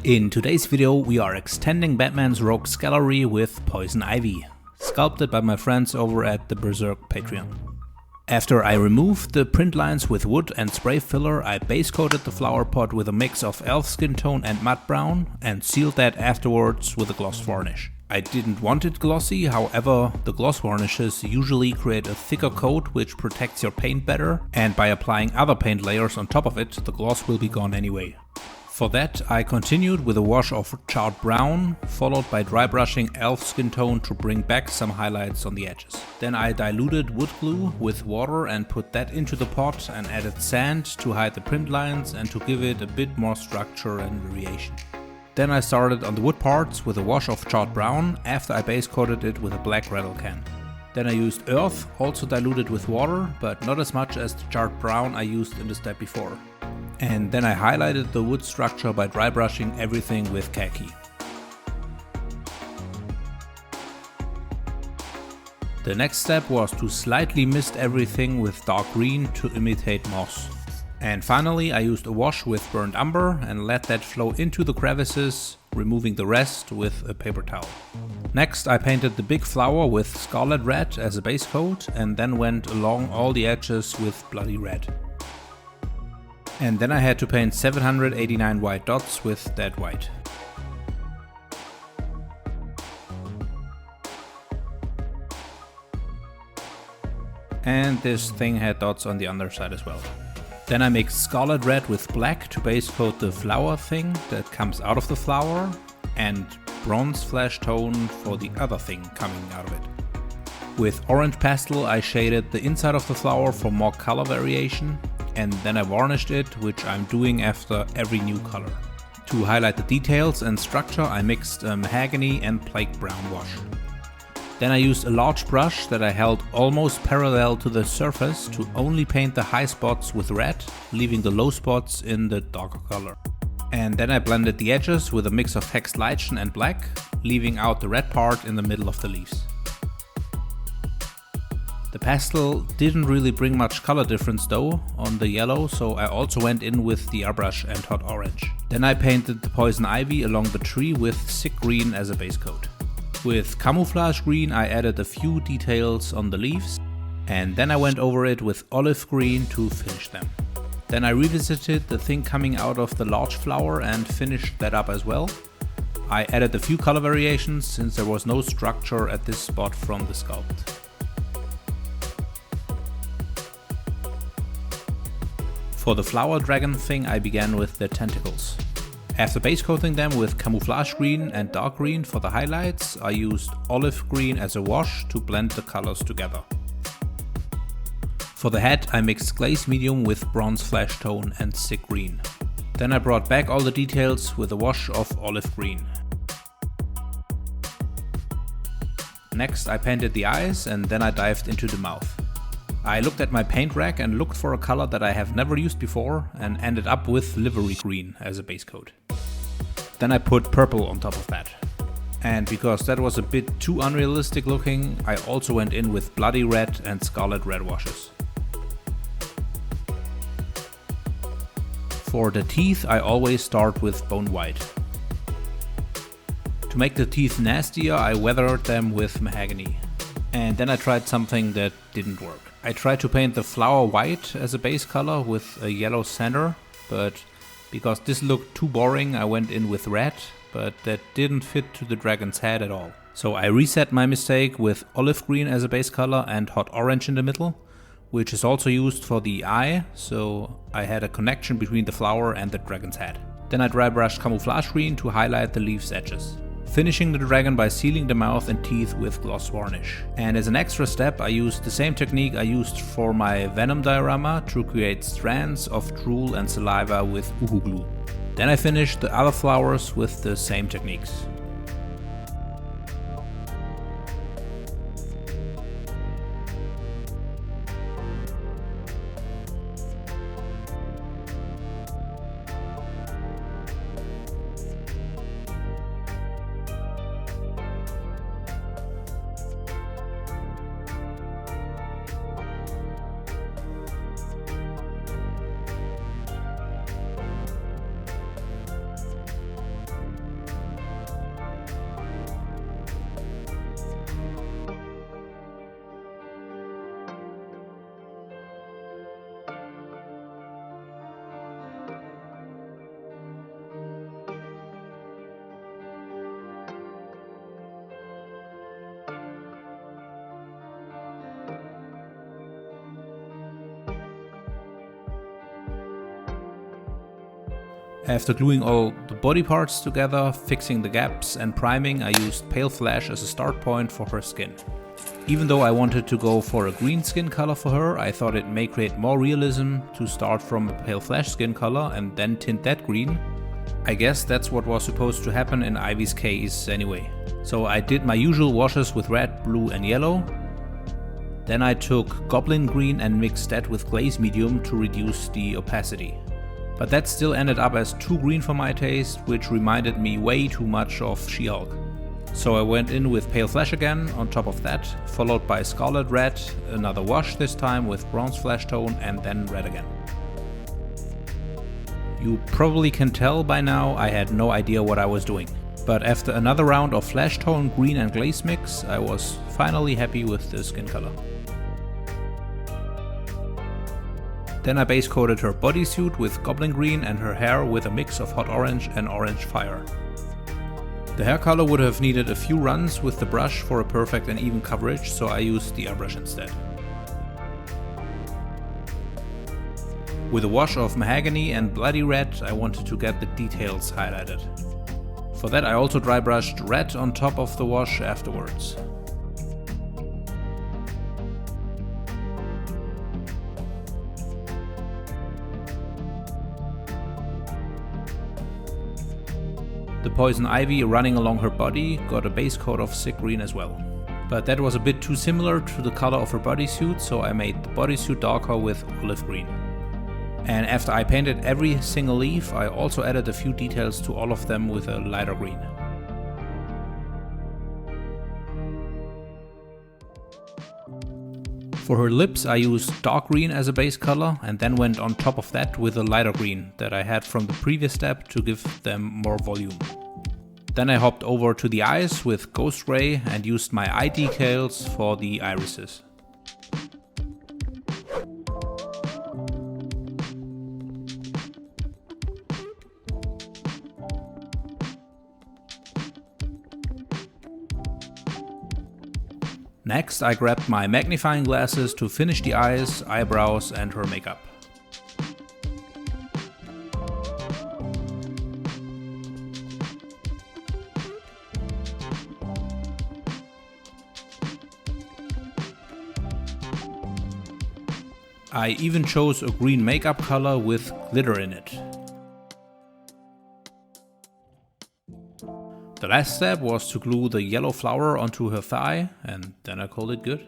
In today's video we are extending Batman's Rogues Gallery with Poison Ivy, sculpted by my friends over at the Berserk Patreon. After I removed the print lines with wood and spray filler, I base coated the flower pot with a mix of elf skin tone and mud brown and sealed that afterwards with a gloss varnish. I didn't want it glossy, however the gloss varnishes usually create a thicker coat which protects your paint better, and by applying other paint layers on top of it the gloss will be gone anyway. For that I continued with a wash of charred brown, followed by dry brushing elf skin tone to bring back some highlights on the edges. Then I diluted wood glue with water and put that into the pot and added sand to hide the print lines and to give it a bit more structure and variation. Then I started on the wood parts with a wash of charred brown after I base coated it with a black rattle can. Then I used earth, also diluted with water, but not as much as the charred brown I used in the step before. And then I highlighted the wood structure by dry brushing everything with khaki. The next step was to slightly mist everything with dark green to imitate moss. And finally I used a wash with burnt umber and let that flow into the crevices, removing the rest with a paper towel. Next I painted the big flower with scarlet red as a base coat and then went along all the edges with bloody red. And then I had to paint 789 white dots with dead white. And this thing had dots on the underside as well. Then I mixed scarlet red with black to base coat the flower thing that comes out of the flower, and bronze flesh tone for the other thing coming out of it. With orange pastel I shaded the inside of the flower for more color variation, and then I varnished it, which I'm doing after every new color. To highlight the details and structure I mixed a mahogany and plague brown wash. Then I used a large brush that I held almost parallel to the surface to only paint the high spots with red, leaving the low spots in the darker color. And then I blended the edges with a mix of Hexleitchen and black, leaving out the red part in the middle of the leaves. The pastel didn't really bring much color difference though on the yellow, so I also went in with the airbrush and hot orange. Then I painted the poison ivy along the tree with sick green as a base coat. With camouflage green I added a few details on the leaves, and then I went over it with olive green to finish them. Then I revisited the thing coming out of the large flower and finished that up as well. I added a few color variations since there was no structure at this spot from the sculpt. For the flower dragon thing I began with the tentacles. After base coating them with camouflage green and dark green for the highlights, I used olive green as a wash to blend the colors together. For the head I mixed glaze medium with bronze flesh tone and sick green. Then I brought back all the details with a wash of olive green. Next I painted the eyes and then I dived into the mouth. I looked at my paint rack and looked for a color that I have never used before and ended up with livery green as a base coat. Then I put purple on top of that. And because that was a bit too unrealistic looking, I also went in with bloody red and scarlet red washes. For the teeth I always start with bone white. To make the teeth nastier I weathered them with mahogany. And then I tried something that didn't work. I tried to paint the flower white as a base color with a yellow center, but because this looked too boring I went in with red, but that didn't fit to the dragon's head at all. So I reset my mistake with olive green as a base color and hot orange in the middle, which is also used for the eye, so I had a connection between the flower and the dragon's head. Then I dry brushed camouflage green to highlight the leaves' edges, finishing the dragon by sealing the mouth and teeth with gloss varnish. And as an extra step I used the same technique I used for my venom diorama to create strands of drool and saliva with uhu glue. Then I finished the other flowers with the same techniques. After gluing all the body parts together, fixing the gaps and priming, I used Pale Flesh as a start point for her skin. Even though I wanted to go for a green skin color for her, I thought it may create more realism to start from a Pale Flesh skin color and then tint that green. I guess that's what was supposed to happen in Ivy's case anyway. So I did my usual washes with red, blue and yellow. Then I took Goblin Green and mixed that with Glaze Medium to reduce the opacity. But that still ended up as too green for my taste, which reminded me way too much of She-Hulk. So I went in with Pale Flesh again on top of that, followed by Scarlet Red, another wash this time with Bronze Flesh Tone and then red again. You probably can tell by now I had no idea what I was doing. But after another round of Flesh Tone, Green and Glaze mix, I was finally happy with the skin color. Then I base coated her bodysuit with Goblin Green and her hair with a mix of Hot Orange and Orange Fire. The hair color would have needed a few runs with the brush for a perfect and even coverage, so I used the airbrush instead. With a wash of Mahogany and Bloody Red, I wanted to get the details highlighted. For that I also dry brushed red on top of the wash afterwards. The Poison Ivy running along her body got a base coat of Sick Green as well. But that was a bit too similar to the color of her bodysuit, so I made the bodysuit darker with Olive Green. And after I painted every single leaf, I also added a few details to all of them with a lighter green. For her lips I used dark green as a base color and then went on top of that with a lighter green that I had from the previous step to give them more volume. Then I hopped over to the eyes with Ghost Gray and used my eye decals for the irises. Next, I grabbed my magnifying glasses to finish the eyes, eyebrows and her makeup. I even chose a green makeup color with glitter in it. The last step was to glue the yellow flower onto her thigh, and then I called it good.